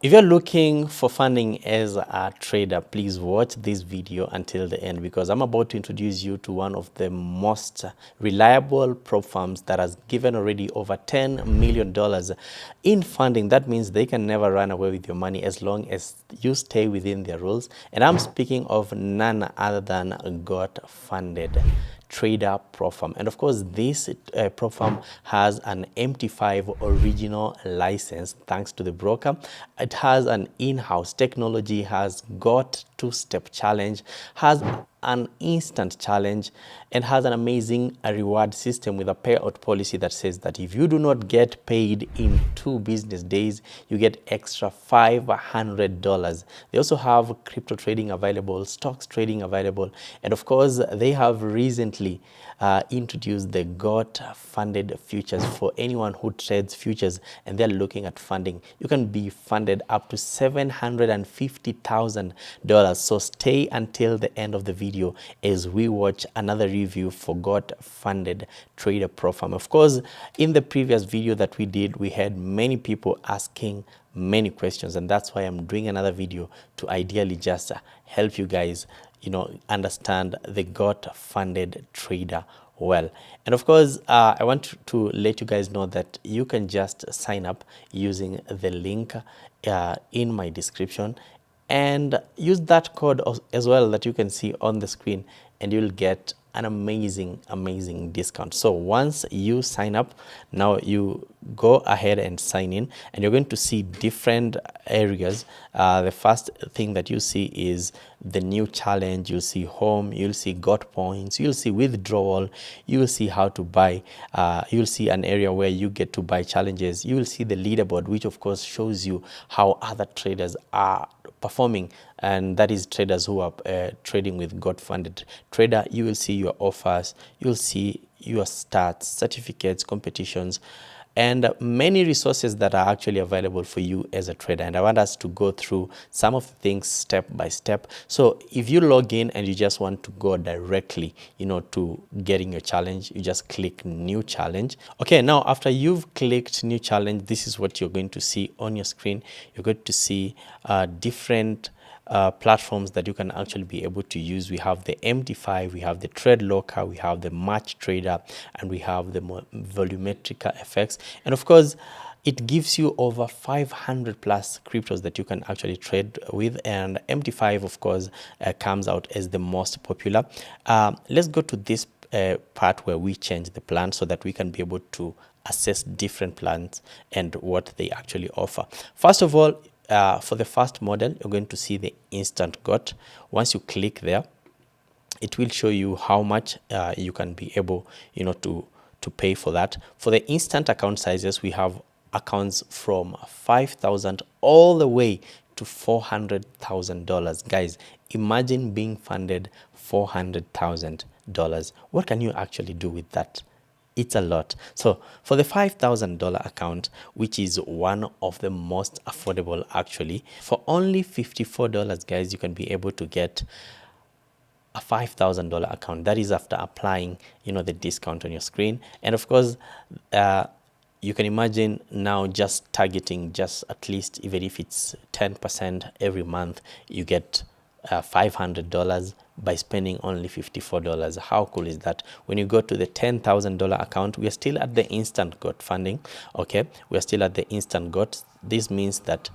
If you're looking for funding as a trader, please watch this video until the end, because I'm about to introduce you to one of the most reliable prop firms that has given already over $10 million in funding. That means they can never run away with your money as long as you stay within their rules. And I'm speaking of none other than Got Funded Trader Propfirm. And of course, this Propfirm has an MT5 original license thanks to the broker. It has an in-house technology, has got two-step challenge, has an instant challenge, and has an amazing reward system with a payout policy that says that if you do not get paid in 2 business days, you get extra $500. They also have crypto trading available, stocks trading available, and of course, they have recently introduced the Got Funded Futures for anyone who trades futures and they're looking at funding. You can be funded up to $750,000. So stay until the end of the video as we watch another review for Got Funded Trader Propfirm. Of course, in the previous video that we did, we had many people asking many questions, and that's why I'm doing another video to ideally just help you guys understand the Got Funded Trader well. And of course, I want to let you guys know that you can just sign up using the link in my description and use that code as well that you can see on the screen, and you'll get an amazing discount. So once you sign up, now you go ahead and sign in, and you're going to see different areas. The first thing that you see is the new challenge. You'll see home, you'll see got points, you'll see withdrawal, you will see how to buy, you'll see an area where you get to buy challenges, you will see the leaderboard, which of course shows you how other traders are performing, and that is traders who are trading with Got Funded Trader. You will see your offers, you'll see your stats, certificates, competitions, and many resources that are actually available for you as a trader. And I want us to go through some of the things step by step. So if you log in and you just want to go directly, to getting your challenge, you just click new challenge. Okay, now after you've clicked new challenge, this is what you're going to see on your screen. You're going to see different platforms that you can actually be able to use. We have the MT5, we have the Trade Locker, we have the Match Trader, and we have the volumetric effects. And of course, it gives you over 500 plus cryptos that you can actually trade with, and MT5 of course comes out as the most popular. Let's go to this part where we change the plan so that we can be able to assess different plans and what they actually offer. First of all, for the first model, you're going to see the instant got. Once you click there, it will show you how much you can be able to pay for that. For the instant account sizes, we have accounts from 5,000 all the way to $400,000. Guys, imagine being funded $400,000. What can you actually do with that? It's a lot. So for the $5,000 account, which is one of the most affordable actually, for only $54, guys, you can be able to get a $5,000 account. That is after applying the discount on your screen. And of course, you can imagine now just targeting just at least, even if it's 10% every month, you get $500 by spending only $54. How cool is that? When you go to the $10,000 account, we are still at the instant got funding. Okay, we are still at the instant got. This means that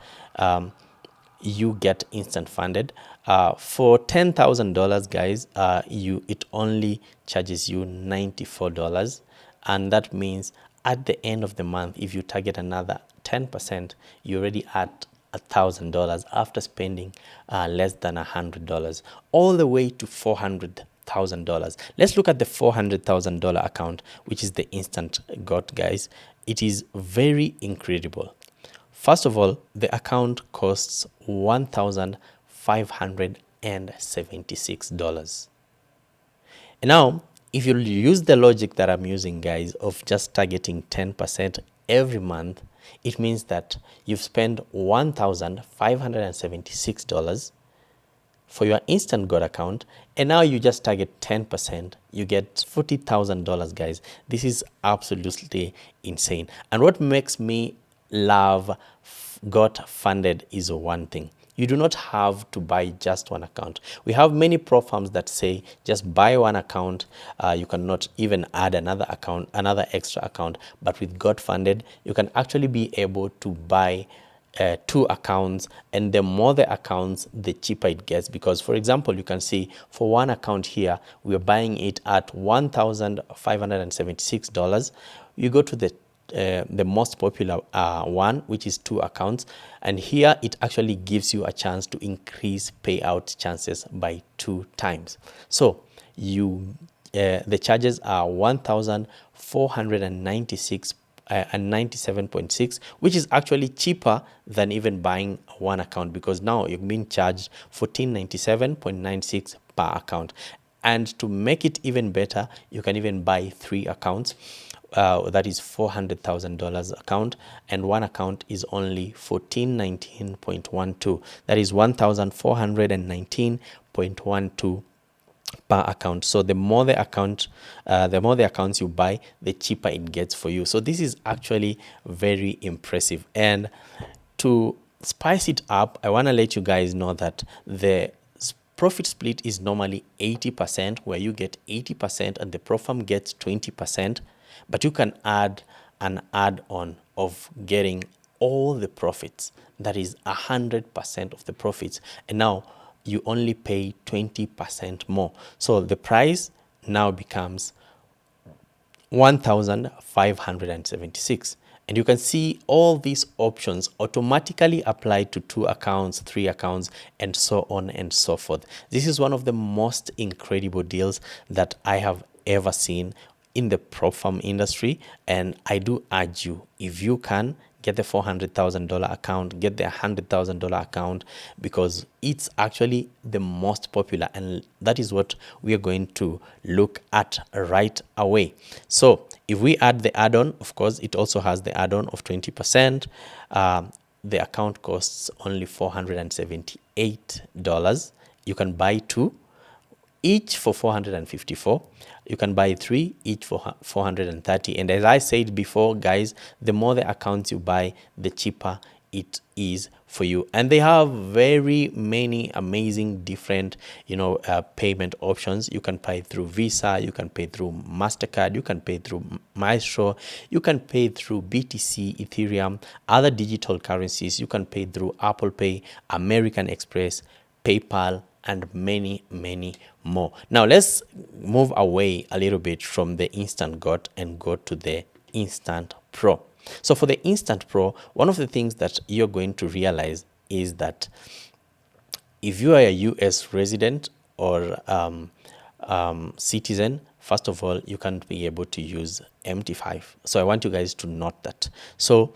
you get instant funded. For $10,000, guys, it only charges you $94, and that means at the end of the month, if you target another 10%, you're already at $1,000 after spending less than $100, all the way to $400,000. Let's look at the $400,000 account, which is the instant got, guys. It is very incredible. First of all, the account costs $1,576. And now, if you use the logic that I'm using, guys, of just targeting 10% every month, it means that you've spent $1,576 for your instant got account, and now you just target 10%, you get $40,000, guys. This is absolutely insane. And what makes me love got funded is one thing. You do not have to buy just one account. We have many Propfirms that say just buy one account. You cannot even add another account, another extra account. But with Got Funded, you can actually be able to buy 2 accounts, and the more the accounts, the cheaper it gets. Because, for example, you can see for one account here, we're buying it at $1,576. You go to the most popular one, which is 2 accounts, and here it actually gives you a chance to increase payout chances by 2 times. So the charges are 1,496 and 97.6, which is actually cheaper than even buying one account, because now you're being charged 1497.96 per account. And to make it even better, you can even buy 3 accounts. That is $400,000 account, and one account is only 1419.12. That is 1,419.12 per account. So the more the accounts you buy, the cheaper it gets for you. So this is actually very impressive. And to spice it up, I want to let you guys know that the profit split is normally 80%, where you get 80% and the Propfirm gets 20%. But you can add an add-on of getting all the profits. That is 100% of the profits. And now you only pay 20% more. So the price now becomes 1,576. And you can see all these options automatically apply to 2 accounts, 3 accounts, and so on and so forth. This is one of the most incredible deals that I have ever seen in the Propfirm industry. And I do urge you, if you can, get the $400,000 account, get the $100,000 account, because it's actually the most popular, and that is what we are going to look at right away. So if we add the add-on, of course, it also has the add-on of 20%. The account costs only $478. You can buy 2, each for $454. You can buy 3, each for $430. And as I said before, guys, the more the accounts you buy, the cheaper it is for you. And they have very many amazing different payment options. You can pay through Visa, you can pay through MasterCard, you can pay through Maestro, you can pay through BTC, Ethereum, other digital currencies. You can pay through Apple Pay, American Express, PayPal, and many, many more. Now let's move away a little bit from the Instant Got and go to the Instant Pro. So for the Instant Pro, one of the things that you're going to realize is that if you are a US resident or citizen, first of all, you can't be able to use MT5. So I want you guys to note that. So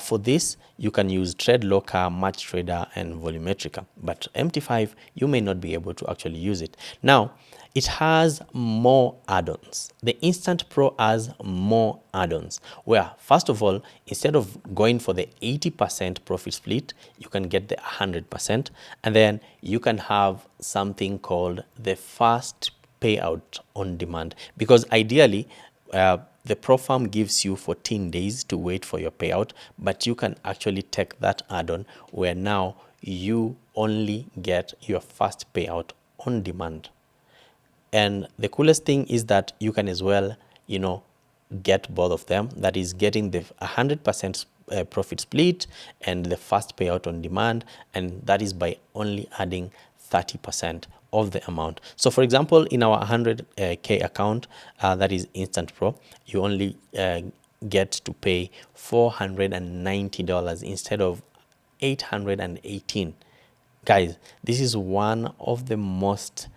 for this, you can use TradeLocker, Match Trader, and Volumetrica. But MT5, you may not be able to actually use it. Now, it has more add-ons. The Instant Pro has more add-ons, where, first of all, instead of going for the 80% profit split, you can get the 100%. And then you can have something called the fast payout on demand. Because ideally, the Propfirm gives you 14 days to wait for your payout, but you can actually take that add-on where now you only get your fast payout on demand. And the coolest thing is that you can as well, get both of them. That is getting the 100% profit split and the fast payout on demand, and that is by only adding 30% of the amount. So for example, in our 100K account, that is Instant Pro, you only get to pay $490 instead of $818. Guys, this is one of the most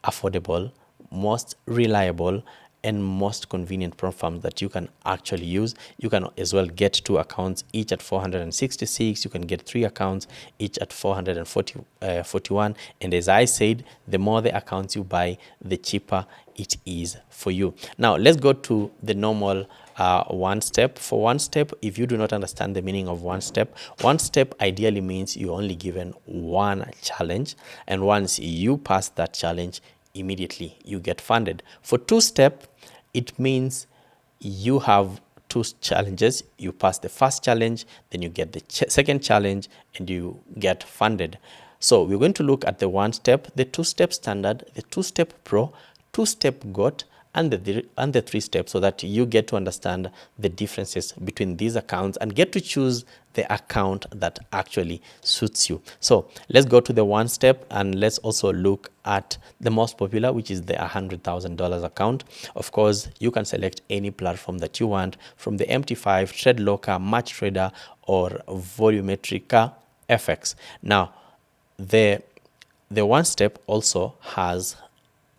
affordable, most reliable, and most convenient Propfirms that you can actually use. You can as well get 2 accounts, each at 466. You can get 3 accounts, each at 441. And as I said, the more the accounts you buy, the cheaper it is for you. Now, let's go to the normal one step. For one step, if you do not understand the meaning of one step ideally means you're only given one challenge. And once you pass that challenge, immediately you get funded. For 2-step, it means you have two challenges. You pass the first challenge, then you get the second challenge, and you get funded. So we're going to look at the 1-step, the 2-step standard, the 2-step pro, 2-step got, and the 3-step, so that you get to understand the differences between these accounts and get to choose the account that actually suits you. So let's go to the 1-step, and let's also look at the most popular, which is the $100,000 account. Of course, you can select any platform that you want, from the MT5, TradeLocker, MatchTrader, or Volumetrica FX. Now, the 1-step also has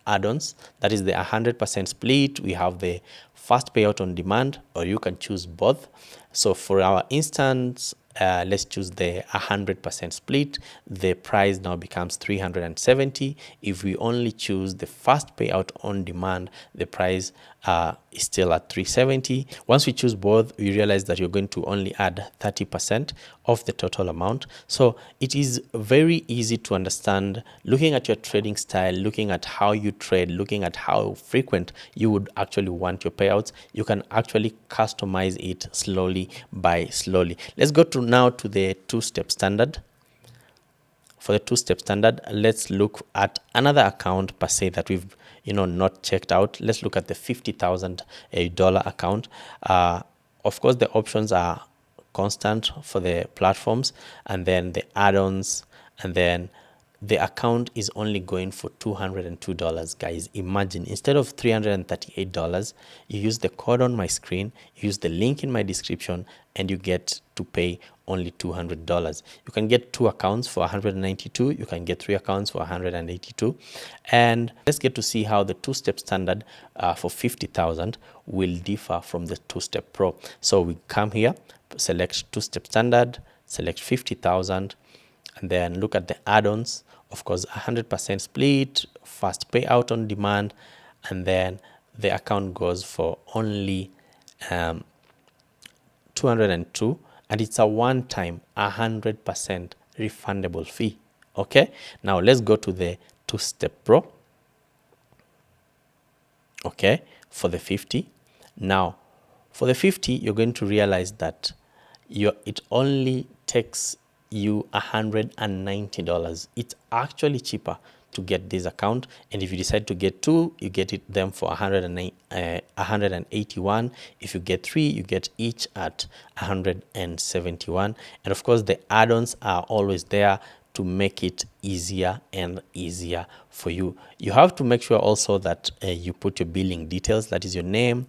add-ons. That is the 100% split. We have the fast payout on demand, or you can choose both. So for our instance, let's choose the 100% split. The price now becomes $370. If we only choose the fast payout on demand, the price is still at $370. Once we choose both, we realize that you're going to only add 30% of the total amount. So it is very easy to understand, looking at your trading style, looking at how you trade, looking at how frequent you would actually want your payouts. You can actually customize it slowly by slowly. Let's go to now to the 2-step standard. For the 2-step standard, let's look at another account per se that we've not checked out. Let's look at the $50,000 account. Of course, the options are constant for the platforms, and then the add-ons, and then the account is only going for $202. Guys, imagine, instead of $338, you use the code on my screen, use the link in my description, and you get to pay only $200. You can get 2 accounts for $192. You can get 3 accounts for $182. And let's get to see how the 2-step standard for $50,000 will differ from the 2-step pro. So we come here, select 2-step standard, select $50,000, and then look at the add-ons. Of course, 100% split, fast payout on demand, and then the account goes for only 202, and it's a one-time 100% refundable fee. Okay, now let's go to the 2-step pro. Okay, for the 50. Now for the 50, you're going to realize that it only takes you $190. It's actually cheaper to get this account, and if you decide to get 2, you get them for $181. If you get 3, you get each at $171. And of course, the add-ons are always there to make it easier and easier for you. You have to make sure also that you put your billing details, that is your name,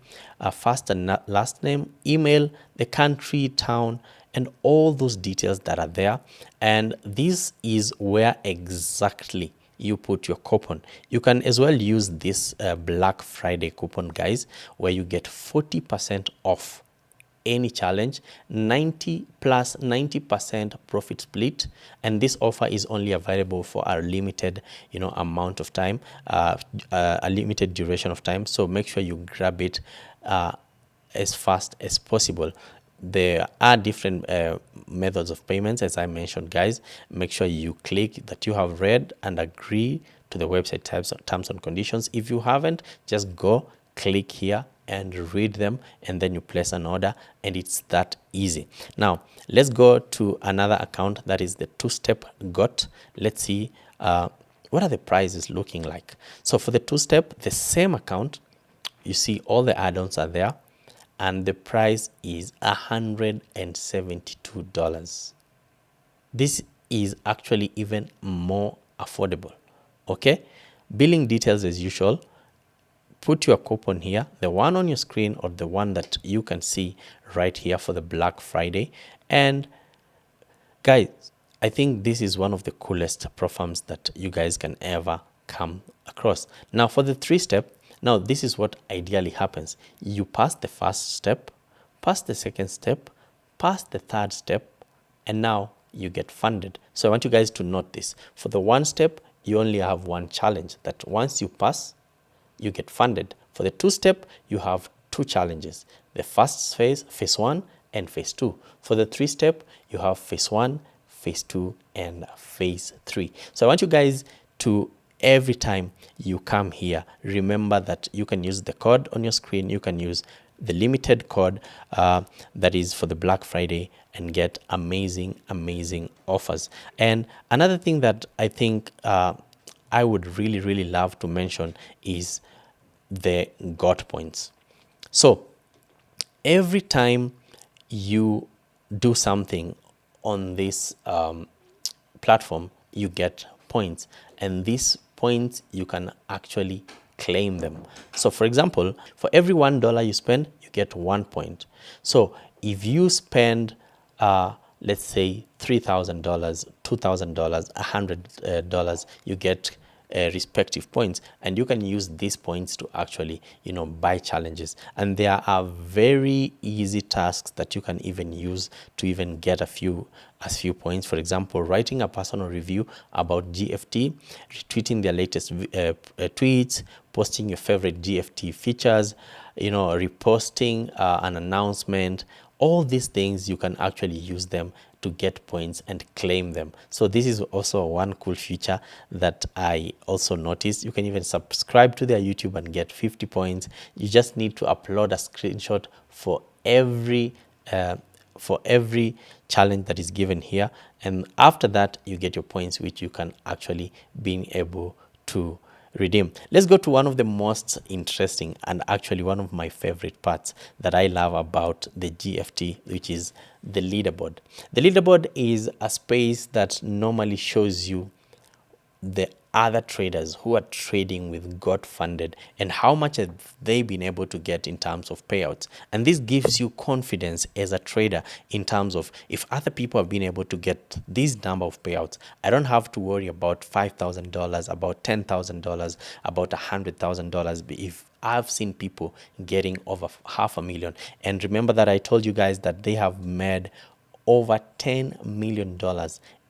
first and last name, email, the country, town, and all those details that are there. And this is where exactly you put your coupon. You can as well use this Black Friday coupon, guys, where you get 40% off any challenge, 90% profit split, and this offer is only available for a limited amount of time, a limited duration of time. So make sure you grab it as fast as possible. There are different methods of payments, as I mentioned, guys. Make sure you click that you have read and agree to the website terms and conditions. If you haven't, just go click here and read them, and then you place an order, and it's that easy. Now let's go to another account, that is the 2-step got. Let's see what are the prices looking like. So for the 2-step, the same account, you see all the add-ons are there, and the price is $172. This is actually even more affordable. Okay, billing details as usual. Put your coupon here, the one on your screen or the one that you can see right here for the Black Friday. And guys, I think this is one of the coolest Propfirms that you guys can ever come across. Now for the 3-step, now this is what ideally happens. You pass the first step, pass the second step, pass the 3rd step, and now you get funded. So I want you guys to note this. For the 1-step, you only have 1 challenge that once you pass, you get funded. For the 2-step, you have 2 challenges. The first phase 1 and phase 2. For the 3-step, you have phase 1, phase 2, and phase 3. So I want you guys to, every time you come here, remember that you can use the code on your screen. You can use the limited code that is for the Black Friday and get amazing offers. And another thing that I think I would really love to mention is the got points. So every time you do something on this platform, you get points, and these points you can actually claim them. So for example, for every $1 you spend, you get 1 point. So if you spend let's say $3,000, $2,000, $100, you get respective points, and you can use these points to actually buy challenges. And there are very easy tasks that you can even use to even get a few points. For example, writing a personal review about GFT, retweeting their latest tweets, posting your favorite GFT features, reposting an announcement. All these things, you can actually use them to get points and claim them. So this is also one cool feature that I also noticed. You can even subscribe to their YouTube and get 50 points. You just need to upload a screenshot for every challenge that is given here, and after that you get your points, which you can actually being able to redeem. Let's go to one of the most interesting and actually one of my favorite parts that I love about the GFT, which is the leaderboard. The leaderboard is a space that normally shows you the other traders who are trading with got funded and how much have they been able to get in terms of payouts. And this gives you confidence as a trader in terms of, if other people have been able to get this number of payouts, I don't have to worry about $5,000, about $10,000, about $100,000 if I've seen people getting over $500,000. And remember that I told you guys that they have made over $10 million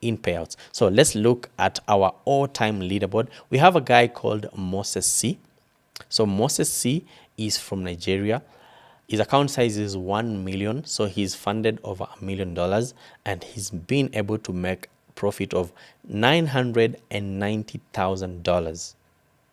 in payouts. So let's look at our all-time leaderboard. We have a guy called Moses C. So Moses C is from Nigeria. His account size is 1 million. So he's funded over $1 million, and he's been able to make profit of $990,000.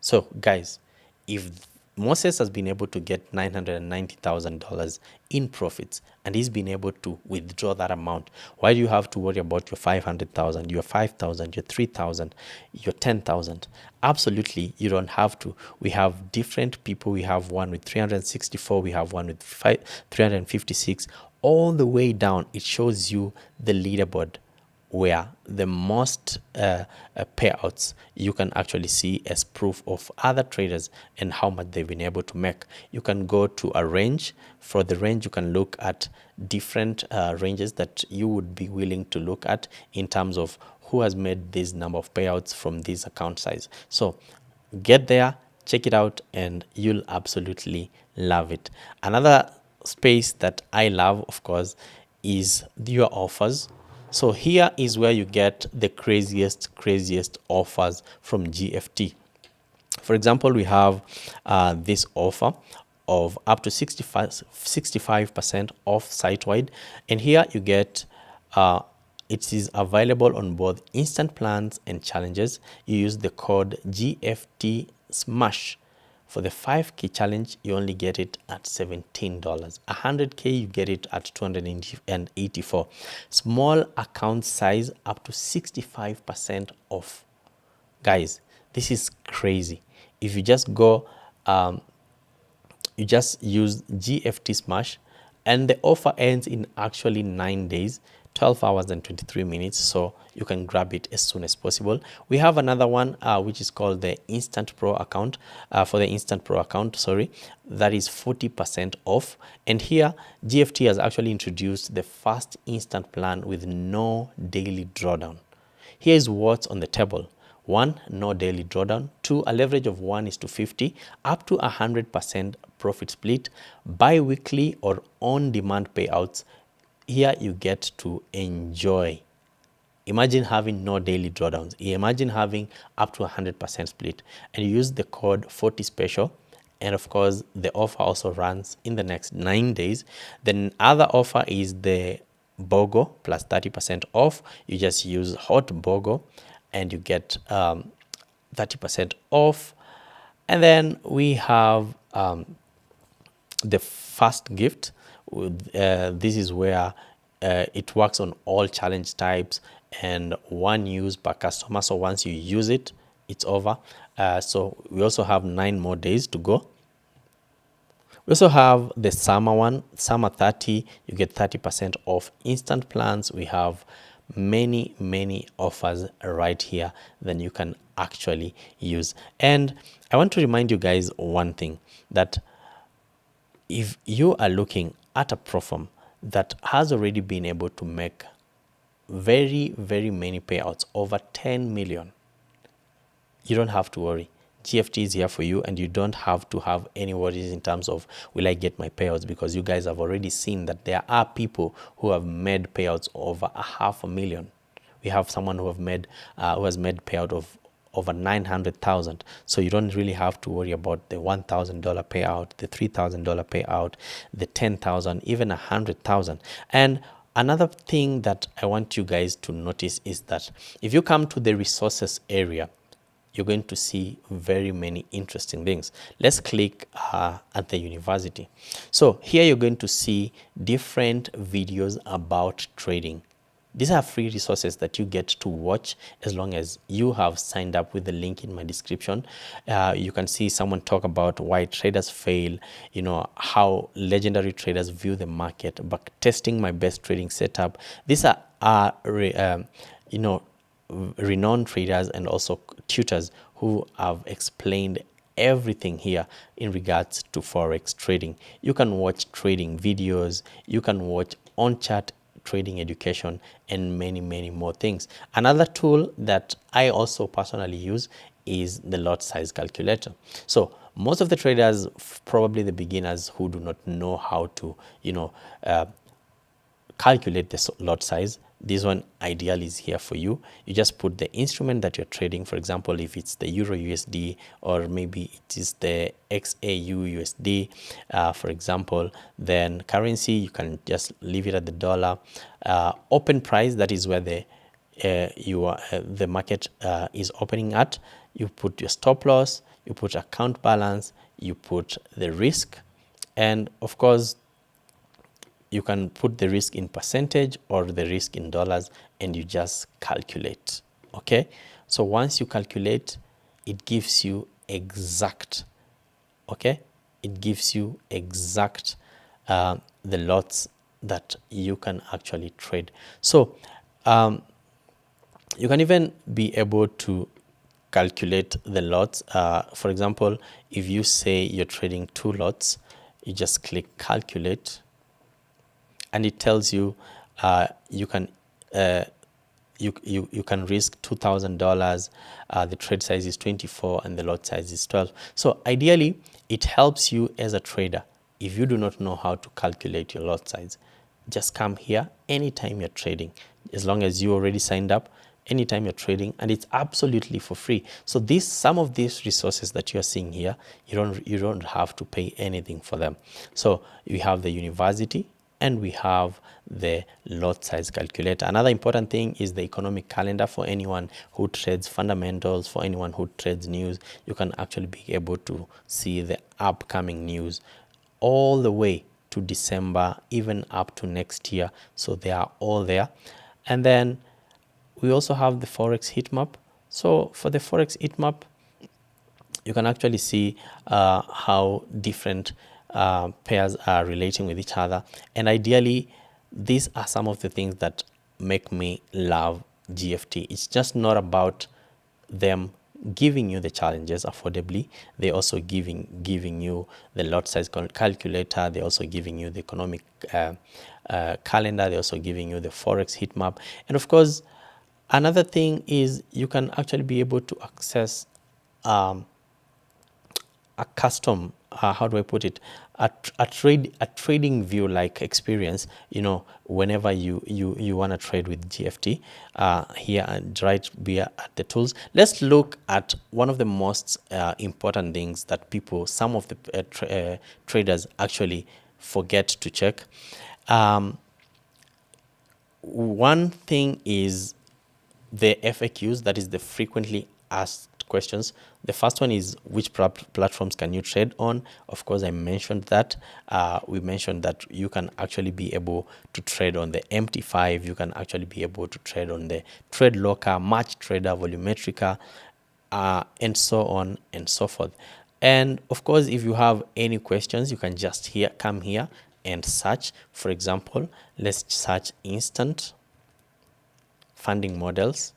So guys, if Moses has been able to get $990,000 in profits, and he's been able to withdraw that amount, why do you have to worry about your 500,000, your 5,000, your 3,000, your 10,000? Absolutely, you don't have to. We have different people. We have one with 364. We have one with 356. All the way down, it shows you the leaderboard, where the most payouts you can actually see as proof of other traders and how much they've been able to make. You can go to a range. For the range, you can look at different ranges that you would be willing to look at in terms of who has made this number of payouts from this account size. So get there, check it out, and you'll absolutely love it. Another space that I love, of course, is your offers. So here is where you get the craziest offers from GFT. For example, we have this offer of up to 65% off site-wide. And here you get, it is available on both instant plans and challenges. You use the code GFT SMASH. For the 5K challenge, you only get it at $17. 100K, you get it at $284. Small account size, up to 65% off. Guys, this is crazy. If you just go, you just use GFT Smash, and the offer ends in actually 9 days, 12 hours and 23 minutes. So you can grab it as soon as possible. We have another one which is called the Instant Pro account. For the Instant Pro account, that is 40% off. And here GFT has actually introduced the first instant plan with no daily drawdown. Here is what's on the table. 1, no daily drawdown. 2, a leverage of 1:50, up to 100% profit split, bi-weekly or on-demand payouts. Here you get to enjoy. Imagine having no daily drawdowns. Imagine having up to 100% split, and you use the code 40special. And of course, the offer also runs in the next 9 days. The other offer is the BOGO plus 30% off. You just use hot BOGO and you get 30% off. And then we have the first gift. This is where it works on all challenge types and one use per customer. So once you use it, it's over. So we also have 9 more days to go. We also have the summer one, summer 30, you get 30% off instant plans. We have many offers right here that you can actually use. And I want to remind you guys one thing, that if you are looking at a Propfirm that has already been able to make very many payouts, over 10 million, you don't have to worry. GFT is here for you, and you don't have to have any worries in terms of will I get my payouts, because you guys have already seen that there are people who have made payouts over 500,000. We have someone who has made payout of over 900,000. So you don't really have to worry about the $1,000 payout, the $3,000 payout, the 10,000, even 100,000. And another thing that I want you guys to notice is that if you come to the resources area, you're going to see very many interesting things. Let's click at the university. So here you're going to see different videos about trading. These are free resources that you get to watch as long as you have signed up with the link in my description. You can see someone talk about why traders fail, you know, how legendary traders view the market, but testing my best trading setup. These are you know, renowned traders and also tutors who have explained everything here in regards to forex trading. You can watch trading videos, you can watch on-chart trading education, and many more things. Another tool that I also personally use is the lot size calculator. So most of the traders, probably the beginners who do not know how to, you know, calculate the lot size, this one ideally is here for you. You just put the instrument that you're trading. For example, if it's the Euro USD, or maybe it is the XAU USD, for example, then currency, you can just leave it at the dollar. Open price, that is where the the market is opening at. You put your stop loss, you put account balance, you put the risk, and of course you can put the risk in percentage or the risk in dollars, and you just calculate. Okay, so once you calculate, it gives you exact, okay, it gives you exact the lots that you can actually trade. So you can even be able to calculate the lots. For example, if you say you're trading 2 lots, you just click calculate, and it tells you you can you can risk $2,000. The trade size is 24 and the lot size is 12. So ideally, it helps you as a trader. If you do not know how to calculate your lot size, just come here anytime you're trading, as long as you already signed up. Anytime you're trading, and it's absolutely for free. So some of these resources that you're seeing here, you don't have to pay anything for them. So we have the university, and we have the lot size calculator. Another important thing is the economic calendar. For anyone who trades fundamentals, for anyone who trades news, you can actually be able to see the upcoming news all the way to December, even up to next year. So they are all there. And then we also have the forex heat map. So for the forex heat map, you can actually see how different pairs are relating with each other. And ideally, these are some of the things that make me love GFT. It's just not about them giving you the challenges affordably. They're also giving you the lot size calculator. They're also giving you the economic calendar. They're also giving you the forex heat map. And of course, another thing is you can actually be able to access a custom, how do I put it, a trading view like experience, you know, whenever you want to trade with GFT. Here and right here at the tools, let's look at one of the most important things that some of the traders actually forget to check. One thing is the FAQs, that is the frequently asked questions. The first one is, which platforms can you trade on? Of course, I mentioned that. We mentioned that you can actually be able to trade on the MT5. You can actually be able to trade on the Trade Locker, Match Trader, Volumetrica, and so on and so forth. And of course, if you have any questions, you can just come here and search. For example, let's search instant funding models.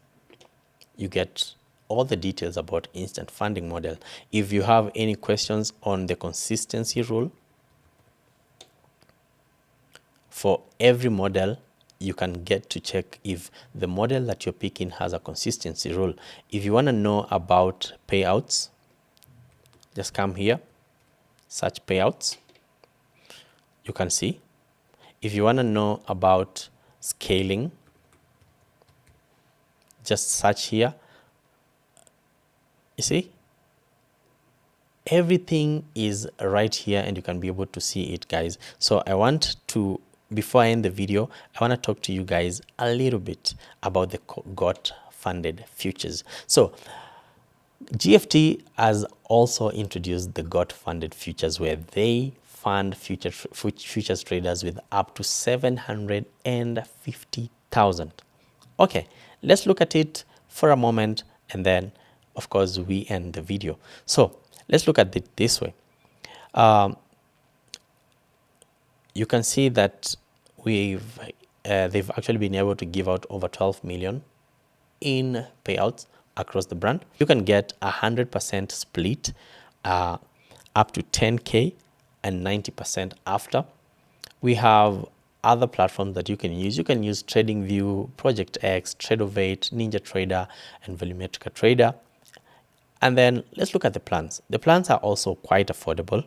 You get all the details about instant funding model. If you have any questions on the consistency rule, for every model, you can get to check if the model that you're picking has a consistency rule. If you want to know about payouts, just come here, search payouts. You can see. If you want to know about scaling, just search here. You see, everything is right here and you can be able to see it, guys. So I want to, before I end the video, I want to talk to you guys a little bit about the got funded futures. So GFT has also introduced the got funded futures, where they fund futures traders with up to 750,000. Okay, let's look at it for a moment, and then of course we end the video. So let's look at it this way. You can see that they've actually been able to give out over 12 million in payouts across the brand. You can get 100% split, up to 10K, and 90% after. We have other platforms that you can use. You can use TradingView, Project X, Tradeovate, Ninja Trader, and Volumetrica Trader. And then let's look at the plans. The plans are also quite affordable.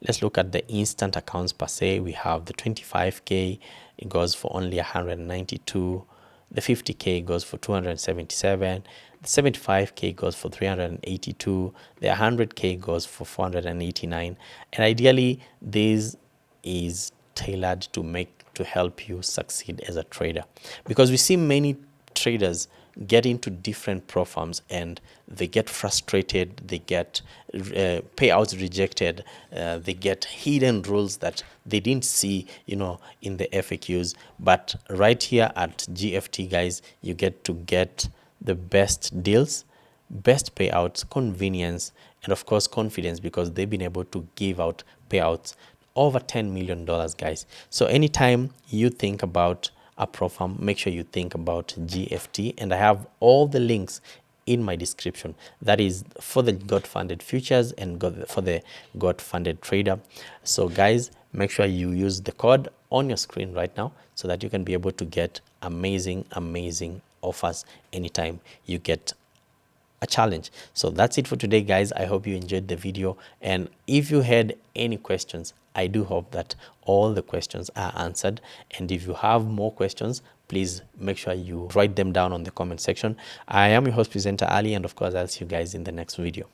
Let's look at the instant accounts per se. We have the 25K, it goes for only 192. The 50K goes for 277. The 75K goes for 382. The 100K goes for 489. And ideally, this is tailored to help you succeed as a trader, because we see many traders get into different Propfirms and they get frustrated, they get payouts rejected, they get hidden rules that they didn't see, in the FAQs. But right here at GFT, guys, you get to get the best deals, best payouts, convenience, and of course confidence, because they've been able to give out payouts over $10 million, guys. So anytime you think about a Propfirm, make sure you think about GFT, and I have all the links in my description. That is for the got funded futures and for the got funded trader. So guys, make sure you use the code on your screen right now so that you can be able to get amazing offers anytime you get a challenge. So that's it for today, guys. I hope you enjoyed the video, and if you had any questions, I do hope that all the questions are answered. And if you have more questions, please make sure you write them down on the comment section. I am your host presenter Ali, and of course I'll see you guys in the next video.